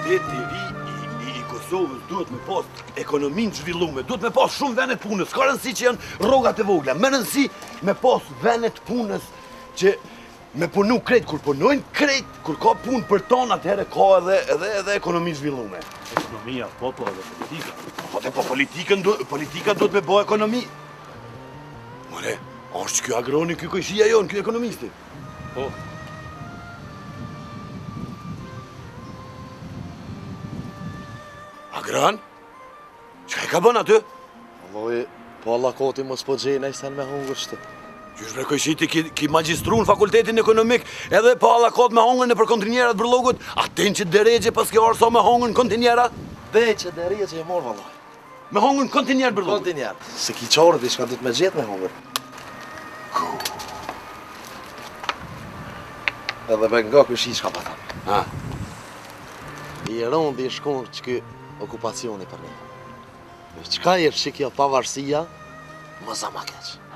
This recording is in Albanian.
shteti i ri i Kosovës duhet me pas ekonominë zhvillume, duhet me pas shumë vene të punës, ka rëndësi që janë rrogat e vogla, me rëndësi me pas vene të punës që me punu krejt, kur punojnë krejt, kur ka punë për tonë, atëherë ka edhe ekonomi zhvillume. Ekonomia, po edhe politika. Po dhe po politika duhet me bo ekonomi. More, është kjo agroni, kjo kojshia jonë, kjo ekonomisti. Po. Agran? Qka e ka bën aty? Alloj, po Allah koti mos po gjejnë, sen me hungër shtë. Qysh bre kojshiti ki magistru në fakultetin ekonomik, edhe po Allah kot me hongën në për kontinjerat bërlogut, aten që deregje pas ke orso me hongën kontinjera? Dhe që derije që e morë, valloj. Me hongën kontinjer bërlogut? Kontinjer. Se ki qarë, di shka du të me gjetë me hongër. Edhe me nga këshi shka pa thamë. Ha? I rëndi i shkonë që kë okupacioni për ne. Qka i rëshikja pavarësia, më zama keqë.